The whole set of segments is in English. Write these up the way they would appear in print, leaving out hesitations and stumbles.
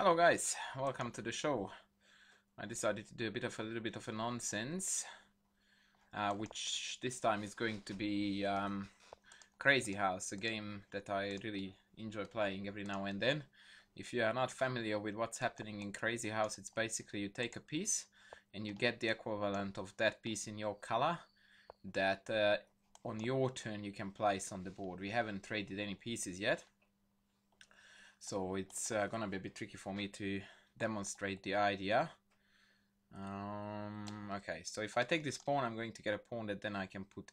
Hello guys, welcome to the show. I decided to do a little bit of a nonsense, which this time is going to be Crazy House, a game that I really enjoy playing every now and then. If you are not familiar with what's happening in Crazy House, it's basically you take a piece and you get the equivalent of that piece in your color that on your turn you can place on the board. We haven't traded any pieces yet, so it's gonna be a bit tricky for me to demonstrate the idea. Okay, so if I take this pawn, I'm going to get a pawn that then I can put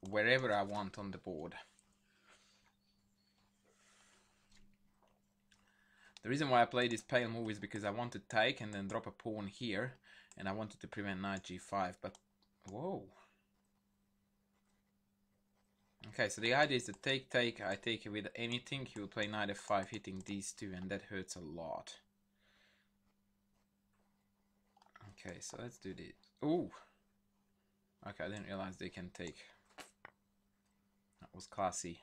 wherever I want on the board. The reason why I play this pale move is because I want to take and then drop a pawn here, and I wanted to prevent knight g5, but whoa. Okay, so the idea is to take, I take it with anything, he will play knight f5 hitting these two, and that hurts a lot. Okay, so let's do this. Ooh! Okay, I didn't realize they can take. That was classy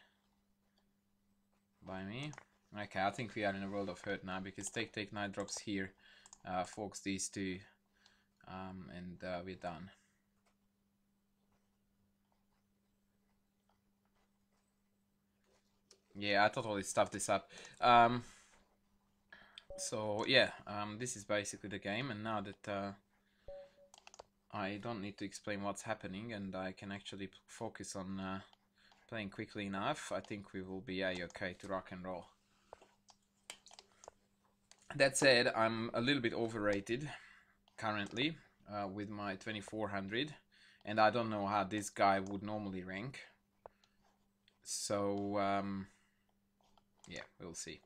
by me. Okay, I think we are in a world of hurt now, because take, knight drops here, forks these two, and we're done. Yeah, I totally stuffed this up. So yeah, this is basically the game, and now that I don't need to explain what's happening and I can actually focus on playing quickly enough, I think we will be okay to rock and roll. That said, I'm a little bit overrated currently with my 2400, and I don't know how this guy would normally rank. So yeah, we'll see.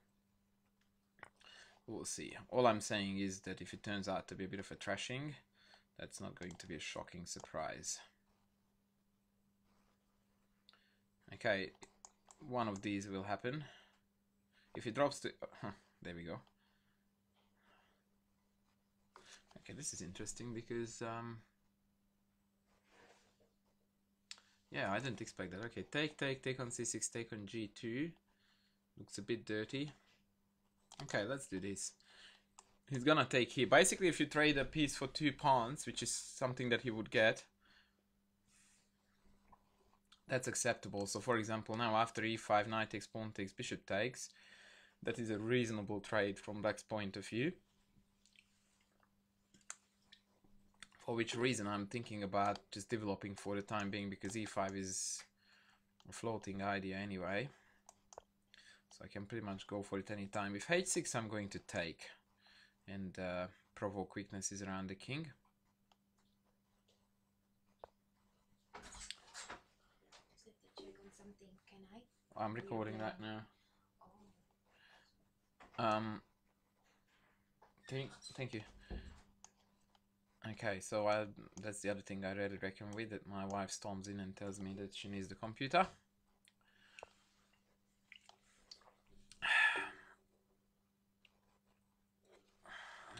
We'll see. All I'm saying is that if it turns out to be a bit of a trashing, that's not going to be a shocking surprise. Okay, one of these will happen. If it drops to... there we go. Okay, this is interesting because... yeah, I didn't expect that. Okay, take on c6, take on g2. Looks a bit dirty. Okay, let's do this. He's gonna take here. Basically, if you trade a piece for 2 pawns, which is something that he would get, that's acceptable. So for example, now after e5, knight takes, pawn takes, bishop takes, that is a reasonable trade from Black's point of view. For which reason I'm thinking about just developing for the time being, because e5 is a floating idea anyway. So I can pretty much go for it anytime. With h6 I'm going to take and provoke weaknesses around the king. I'm recording that now. Thank you. Okay, so that's the other thing I really reckon with, that my wife storms in and tells me that she needs the computer.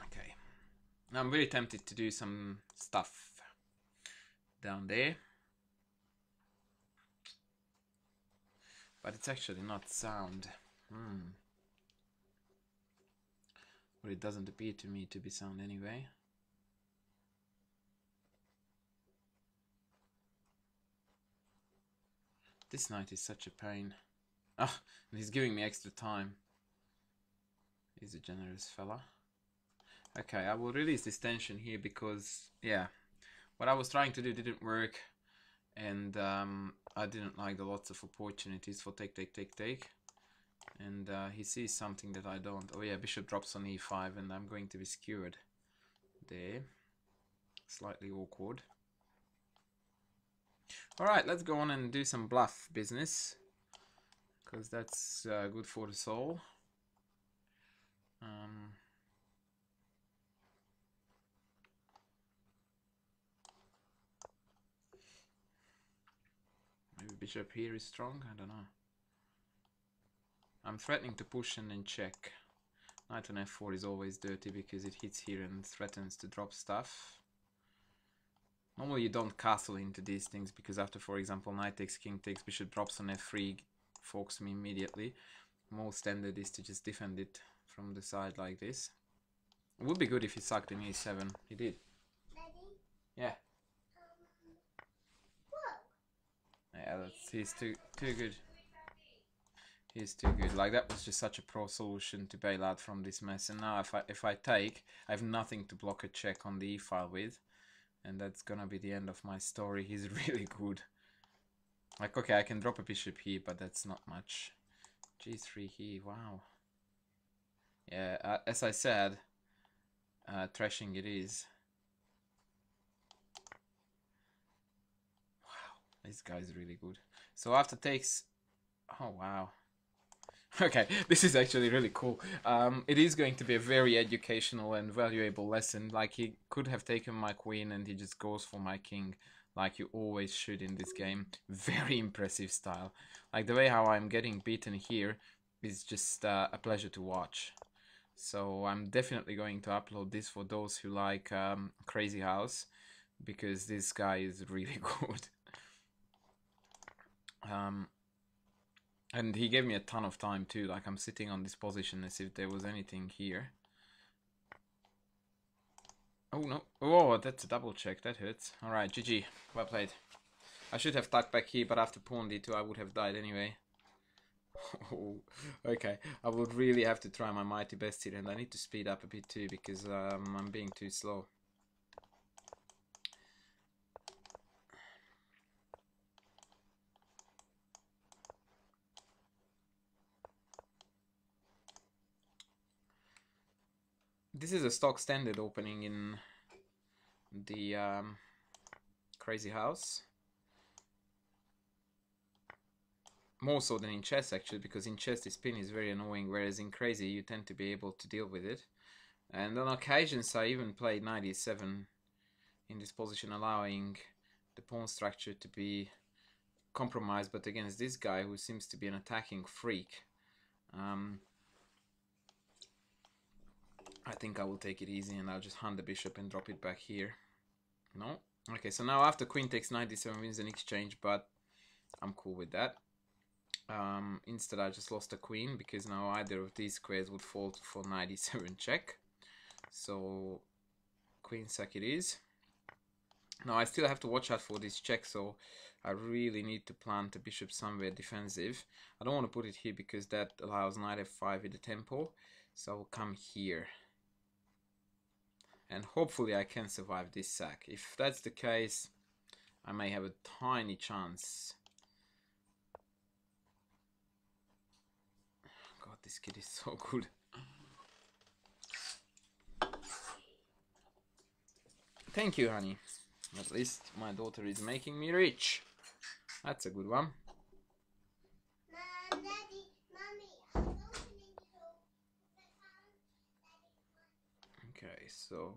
Okay, now I'm very tempted to do some stuff down there, but it's actually not sound. Well, it doesn't appear to me to be sound anyway. This knight is such a pain. Ah, and he's giving me extra time. He's a generous fella. Okay, I will release this tension here because, yeah, what I was trying to do didn't work, and I didn't like the lots of opportunities for take. And he sees something that I don't. Oh yeah, bishop drops on e5 and I'm going to be skewered there. Slightly awkward. Alright, let's go on and do some bluff business, because that's good for the soul. Maybe bishop here is strong, I don't know. I'm threatening to push and then check. Knight on f4 is always dirty because it hits here and threatens to drop stuff. Normally you don't castle into these things, because after, for example, knight takes, king takes, bishop drops on f3, forks me immediately. More standard is to just defend it from the side like this. It would be good if he sucked in e7. He did. Daddy? Yeah. Whoa. Yeah, he's too good. He's too good. Like, that was just such a pro solution to bail out from this mess. And now if I take, I have nothing to block a check on the e-file with. And that's gonna be the end of my story. He's really good. Like, okay, I can drop a bishop here, but that's not much. G3 here, wow. Yeah, as I said, trashing it is. Wow, this guy's really good. So after takes... Oh, wow. Okay, this is actually really cool. It is going to be a very educational and valuable lesson. Like, he could have taken my queen and he just goes for my king, like you always should in this game. Very impressive style. Like, the way how I'm getting beaten here is just a pleasure to watch. So I'm definitely going to upload this for those who like Crazy House, because this guy is really good. And he gave me a ton of time too. Like, I'm sitting on this position as if there was anything here. Oh no. Oh, that's a double check. That hurts. Alright, GG. Well played. I should have tucked back here, but after pawn d2 I would have died anyway. Oh, okay. I would really have to try my mighty best here, and I need to speed up a bit too, because I'm being too slow. This is a stock standard opening in the Crazy House. More so than in chess, actually, because in chess the spin is very annoying, whereas in Crazy you tend to be able to deal with it. And on occasions I even played knight e7 in this position, allowing the pawn structure to be compromised, but against this guy who seems to be an attacking freak. I think I will take it easy and I'll just hunt the bishop and drop it back here. No? Okay, so now after queen takes knight d7 wins an exchange, but I'm cool with that. Instead I just lost a queen, because now either of these squares would fall for knight e7 check. So queen sack it is. Now I still have to watch out for this check, so I really need to plant the bishop somewhere defensive. I don't want to put it here because that allows knight f5 with the tempo, so I'll come here. And hopefully I can survive this sack. If that's the case, I may have a tiny chance. God, this kid is so good. Thank you, honey. At least my daughter is making me rich. That's a good one. Mom, Daddy, Mommy, I'm opening Okay, so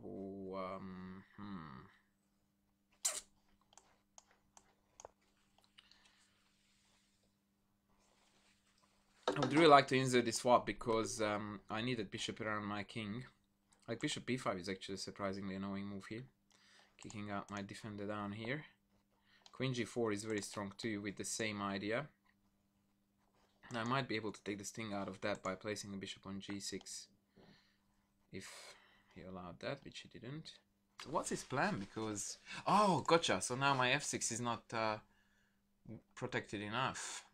I would really like to insert this swap, because I needed bishop around my king. Like, bishop b5 is actually a surprisingly annoying move here. Kicking out my defender down here. Queen g4 is very strong too, with the same idea. And I might be able to take the sting out of that by placing the bishop on g6. If he allowed that, which he didn't. So what's his plan? Because... Oh, gotcha. So now my f6 is not protected enough.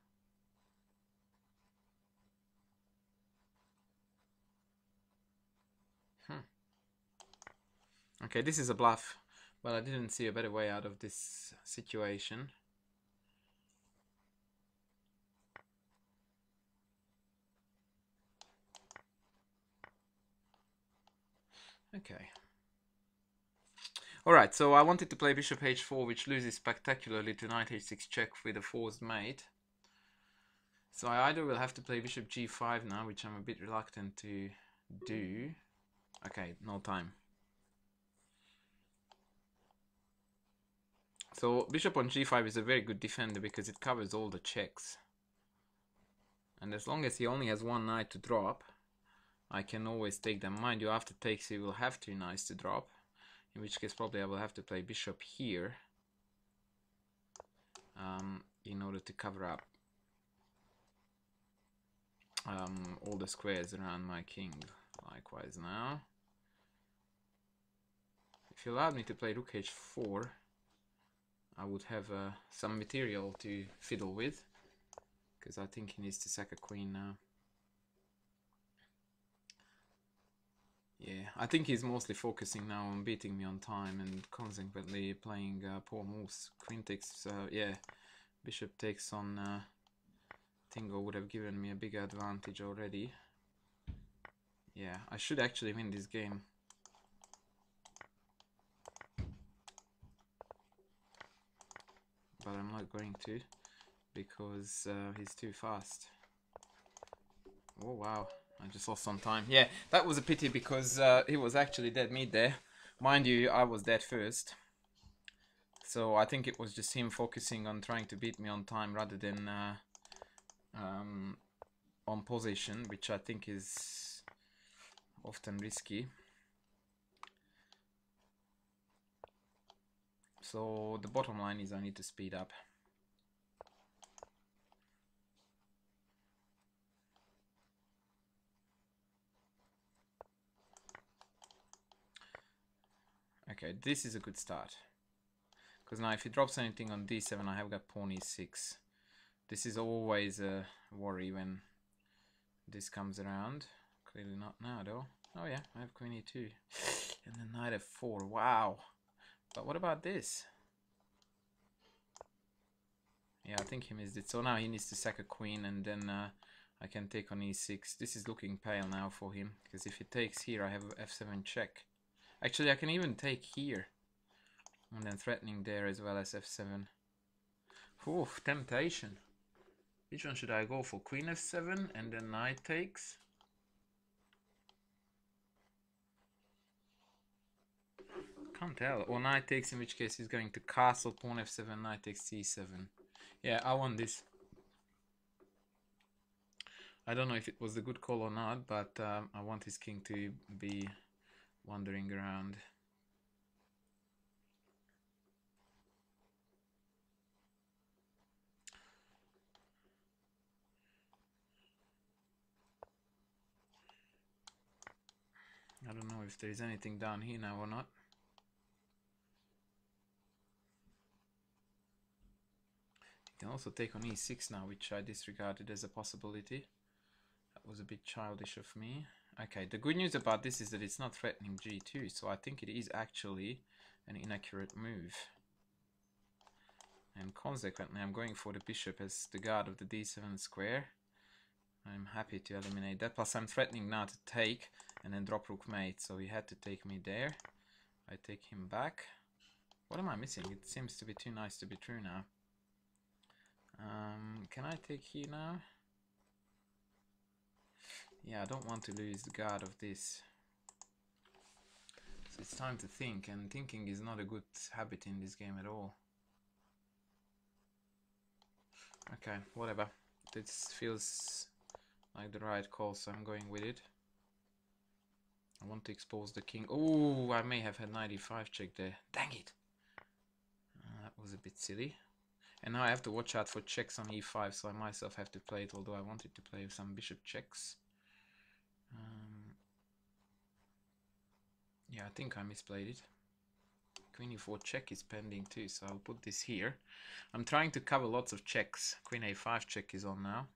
Okay, this is a bluff. Well, I didn't see a better way out of this situation. Okay. Alright, so I wanted to play bishop h4, which loses spectacularly to knight h6 check with a forced mate. So I either will have to play bishop g5 now, which I'm a bit reluctant to do. Okay, no time. So bishop on g5 is a very good defender because it covers all the checks. And as long as he only has one knight to drop, I can always take them. Mind you, after takes he will have two knights to drop, in which case probably I will have to play bishop here in order to cover up. all the squares around my king. Likewise now. If you allowed me to play rook h4, I would have some material to fiddle with, because I think he needs to sack a queen now. Yeah, I think he's mostly focusing now on beating me on time and consequently playing poor moves. Queen takes, yeah, bishop takes on Tingo would have given me a big advantage already. Yeah, I should actually win this game. But I'm not going to, because he's too fast. Oh wow, I just lost some time. Yeah, that was a pity because he was actually dead meat there. Mind you, I was dead first. So I think it was just him focusing on trying to beat me on time rather than on position, which I think is often risky. So the bottom line is I need to speed up. Okay, this is a good start. Because now if he drops anything on d7, I have got pawn e6. This is always a worry when this comes around. Clearly not now though. Oh yeah, I have queen e2. And then knight f4. Wow. But what about this? Yeah, I think he missed it. So now he needs to sack a queen and then I can take on e6. This is looking pale now for him. Because if he takes here, I have f7 check. Actually, I can even take here. And then threatening there as well as f7. Oof, temptation. Which one should I go for? Queen f7 and then knight takes? Can't tell. Or knight takes, in which case he's going to castle, pawn f7, knight takes c7. Yeah, I want this. I don't know if it was a good call or not, but I want his king to be wandering around. I don't know if there is anything down here now or not. He can also take on e6 now, which I disregarded as a possibility. That was a bit childish of me. Okay, the good news about this is that it's not threatening g2, so I think it is actually an inaccurate move. And consequently, I'm going for the bishop as the guard of the d7 square. I'm happy to eliminate that. Plus, I'm threatening now to take and then drop rook mate, so he had to take me there. I take him back. What am I missing? It seems to be too nice to be true now. Can I take here now? Yeah, I don't want to lose the guard of this. So it's time to think, and thinking is not a good habit in this game at all. Okay, whatever. This feels like the right call, so I'm going with it. I want to expose the king. Oh, I may have had knight e5 check there. Dang it! That was a bit silly. And now I have to watch out for checks on e5, so I myself have to play it, although I wanted to play some bishop checks. Yeah, I think I misplayed it. Queen e4 check is pending too, so I'll put this here. I'm trying to cover lots of checks. Queen a5 check is on now.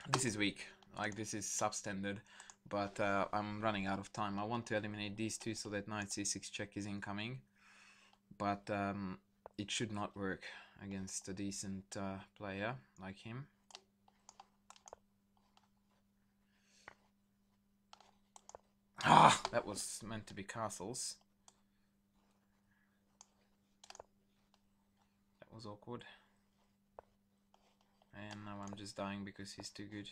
This is weak. Like, this is substandard, but I'm running out of time. I want to eliminate these two so that knight c6 check is incoming, but it should not work against a decent player like him. Ah, that was meant to be castles. That was awkward. And now I'm just dying because he's too good.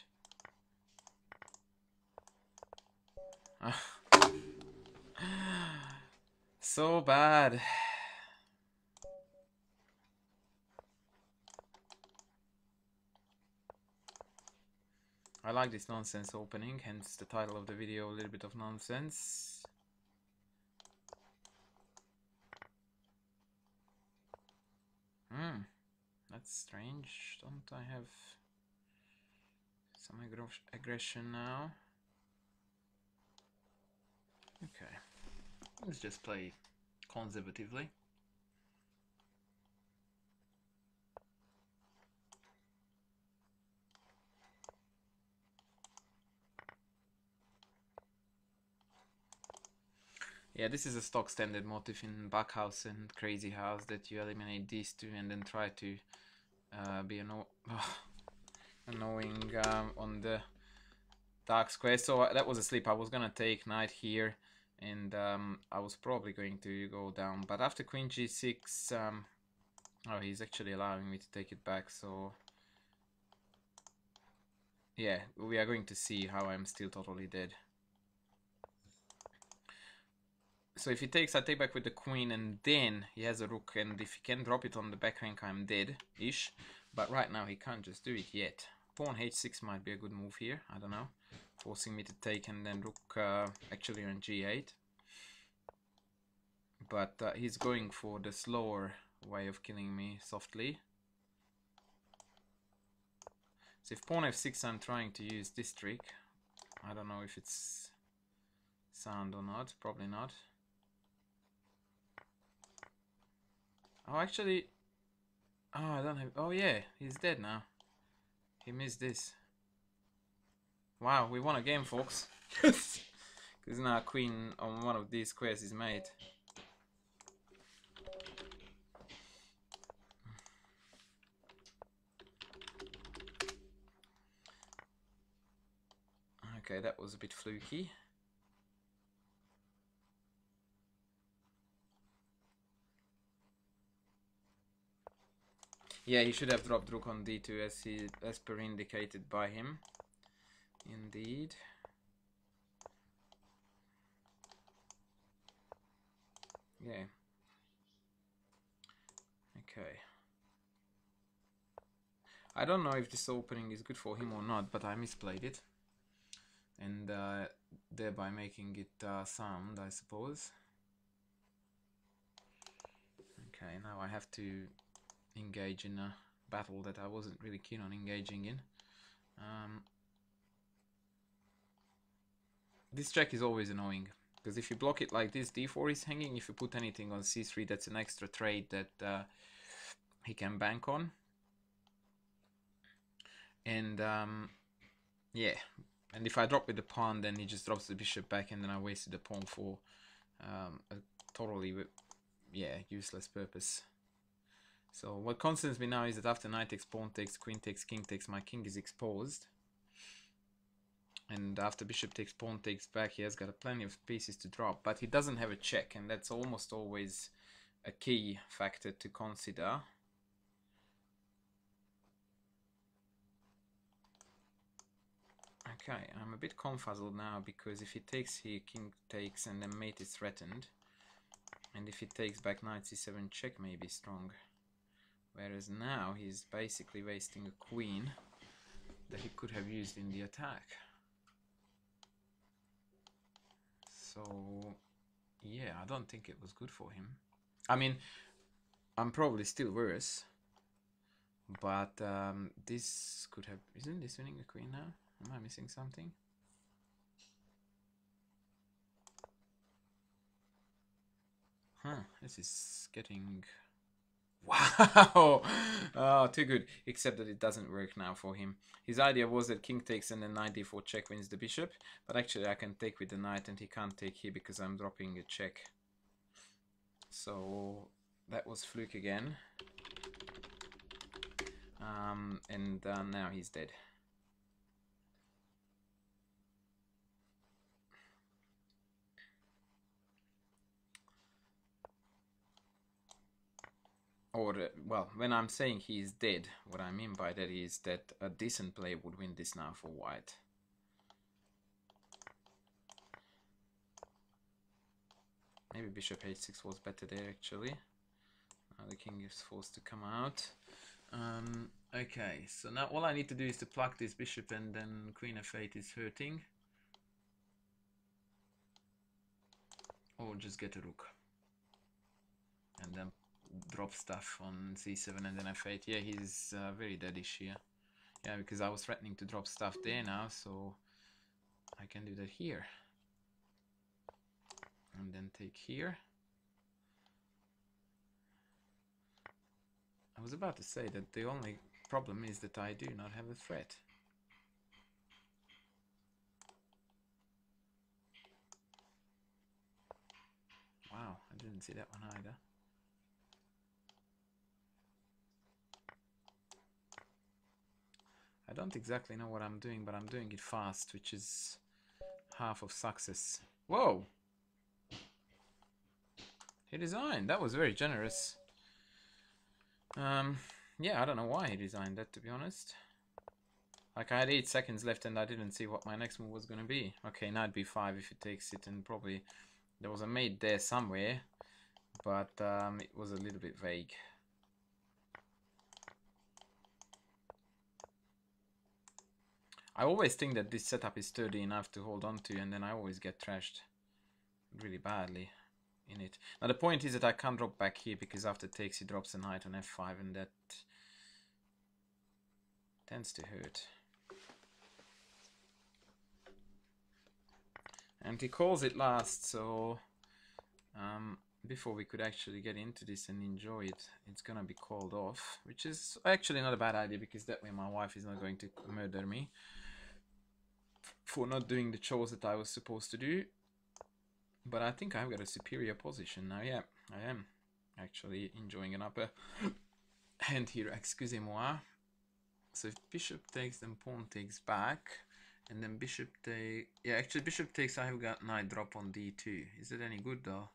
So bad. I like this nonsense opening, hence the title of the video, a little bit of nonsense. That's strange. Don't I have some aggression now? Okay, let's just play conservatively. Yeah, this is a stock standard motif in Backhouse and Crazy House, that you eliminate these two and then try to be annoying on the dark square. So that was a slip. I was gonna take knight here, and I was probably going to go down, but after queen g6, oh, he's actually allowing me to take it back. So yeah, we are going to see how I'm still totally dead. So if he takes, I take back with the queen, and then he has a rook, and if he can drop it on the back rank, I'm dead-ish. But right now he can't just do it yet. Pawn h6 might be a good move here, I don't know. Forcing me to take, and then rook actually on g8. But he's going for the slower way of killing me softly. So if pawn f6, I'm trying to use this trick. I don't know if it's sound or not, probably not. Oh, actually, oh, I don't have, oh yeah, he's dead now. He missed this. Wow, we won a game, folks. Because now queen on one of these squares is made. Okay, that was a bit fluky. Yeah, he should have dropped rook on d2 as per indicated by him. Indeed. Yeah. Okay. I don't know if this opening is good for him or not, but I misplayed it. And thereby making it sound, I suppose. Okay, now I have to engage in a battle that I wasn't really keen on engaging in. This check is always annoying, because if you block it like this, d4 is hanging. If you put anything on c3, that's an extra trade that he can bank on. And yeah, and if I drop with the pawn, then he just drops the bishop back, and then I wasted the pawn for a totally, yeah, useless purpose. So what concerns me now is that after knight takes, pawn takes, queen takes, king takes, my king is exposed. And after bishop takes, pawn takes back, he has got plenty of pieces to drop, but he doesn't have a check, and that's almost always a key factor to consider. Okay, I'm a bit confuzzled now, because if he takes here, king takes, and then mate is threatened. And if he takes back, knight c7 check may be strong. Whereas now he's basically wasting a queen that he could have used in the attack. So yeah, I don't think it was good for him. I mean, I'm probably still worse, but this could have... Isn't this winning the queen now? Am I missing something? Huh, this is getting... Wow! Oh, too good. Except that it doesn't work now for him. His idea was that king takes and then knight d4 check wins the bishop. But actually I can take with the knight, and he can't take here because I'm dropping a check. So that was fluke again. And now he's dead. Or, well, when I'm saying he's dead, what I mean by that is that a decent player would win this now for white. Maybe bishop h6 was better there, actually. Now the king is forced to come out. Okay, so now all I need to do is to pluck this bishop, and then queen f8 is hurting. Or just get a rook. And then drop stuff on c7 and then f8. Yeah, he's very deadish here. Yeah, because I was threatening to drop stuff there now, so I can do that here. And then take here. I was about to say that the only problem is that I do not have a threat. Wow, I didn't see that one either. I don't exactly know what I'm doing, but I'm doing it fast, which is half of success. Whoa! He resigned. That was very generous. Yeah, I don't know why he resigned that, to be honest. Like, I had 8 seconds left and I didn't see what my next move was gonna be. Okay, knight b5 if he takes it, and probably there was a mate there somewhere, but it was a little bit vague. I always think that this setup is sturdy enough to hold on to, and then I always get trashed really badly in it. Now the point is that I can't drop back here, because after takes he drops a knight on f5, and that tends to hurt. And he calls it last, so before we could actually get into this and enjoy it, it's gonna be called off, which is actually not a bad idea, because that way my wife is not going to murder me for not doing the chores that I was supposed to do. But I think I've got a superior position now. Yeah, I am actually enjoying an upper hand here, excusez-moi. So if bishop takes, then pawn takes back, and then bishop take... Yeah, actually bishop takes, I have got knight drop on d2. Is it any good though?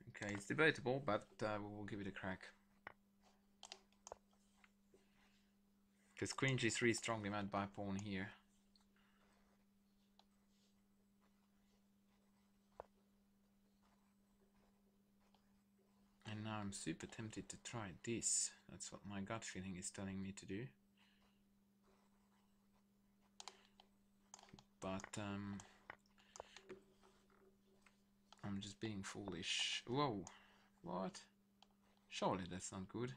Okay, it's debatable, but we will give it a crack. Because queen g3 is strongly met by pawn here. And now I'm super tempted to try this. That's what my gut feeling is telling me to do. But I'm just being foolish. Whoa, what? Surely that's not good.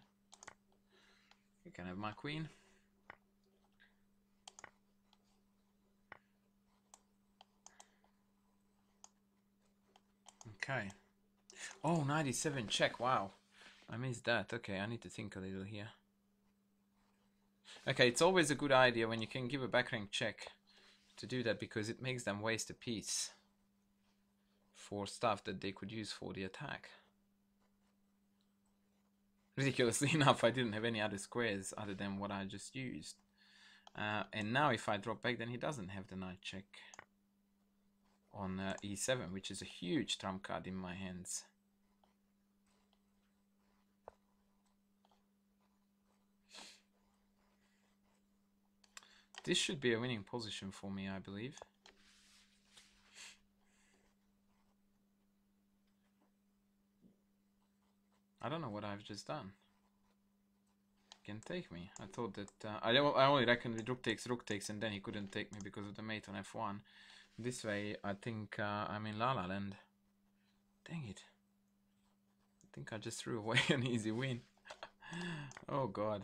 You can have my queen. Okay. Oh, 97 check. Wow. I missed that. Okay, I need to think a little here. Okay, it's always a good idea when you can give a back rank check to do that, because it makes them waste a piece for stuff that they could use for the attack. Ridiculously enough, I didn't have any other squares other than what I just used. And now if I drop back, then he doesn't have the knight check on e7, which is a huge trump card in my hands. This should be a winning position for me, I believe. I don't know what I've just done. It can take me. I thought that... I only reckoned with rook takes, and then he couldn't take me because of the mate on f1. This way, I think I'm in La La Land. Dang it. I think I just threw away an easy win. Oh god.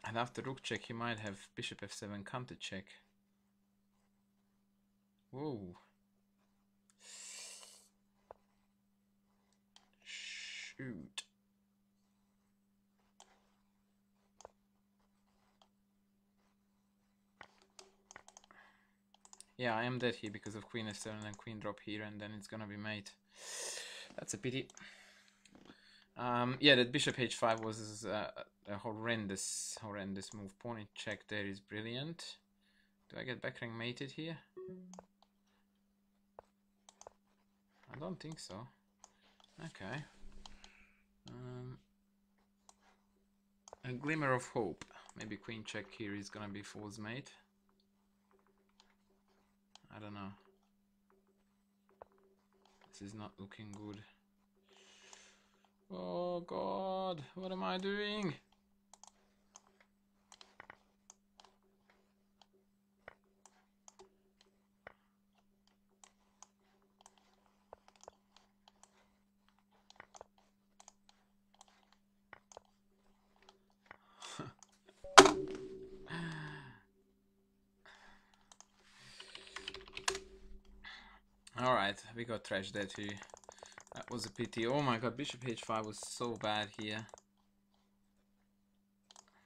And after rook check, he might have bishop f7 counter check. Whoa. Shoot. Yeah, I am dead here because of queen f7 and queen drop here, and then it's gonna be mate. That's a pity. Yeah, that bishop h5 was a horrendous move. Pawn check there is brilliant. Do I get back rank mated here? I don't think so. Okay. A glimmer of hope. Maybe queen check here is gonna be false mate. I don't know. This is not looking good. Oh god, what am I doing? Alright, we got trashed there too. That was a pity. Oh my god, bishop h5 was so bad here.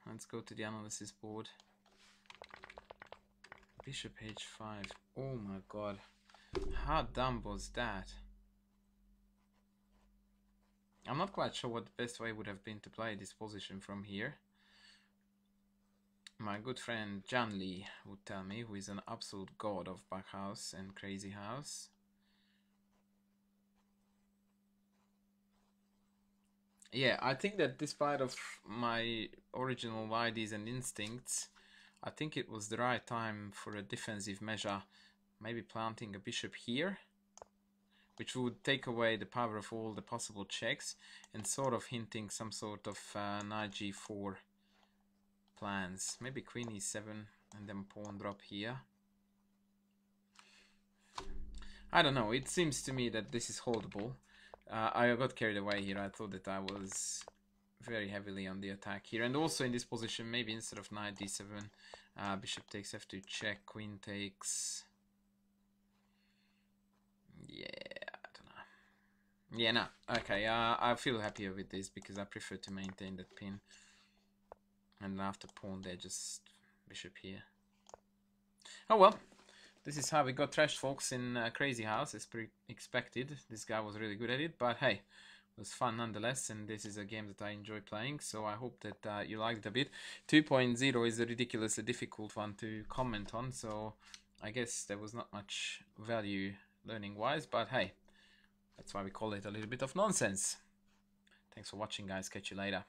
Let's go to the analysis board. Bishop h5. Oh my god. How dumb was that? I'm not quite sure what the best way would have been to play this position from here. My good friend John Lee would tell me, who is an absolute god of Backhouse and Crazy House. Yeah, I think that despite of my original ideas and instincts, I think it was the right time for a defensive measure. Maybe planting a bishop here, which would take away the power of all the possible checks and sort of hinting some sort of knight g4 plans. Maybe queen e7 and then pawn drop here. I don't know, it seems to me that this is holdable. I got carried away here. I thought that I was very heavily on the attack here. And also in this position, maybe instead of knight d7, bishop takes f2 check, queen takes... Yeah, I don't know. Yeah, no. Okay, I feel happier with this because I prefer to maintain that pin. And after pawn there, just bishop here. Oh well. This is how we got trashed, folks, in Crazy House. It's pretty expected. This guy was really good at it, but hey, it was fun nonetheless, and this is a game that I enjoy playing, so I hope that you liked it a bit. 2.0 is a ridiculously difficult one to comment on, so I guess there was not much value learning-wise, but hey, that's why we call it a little bit of nonsense. Thanks for watching, guys. Catch you later.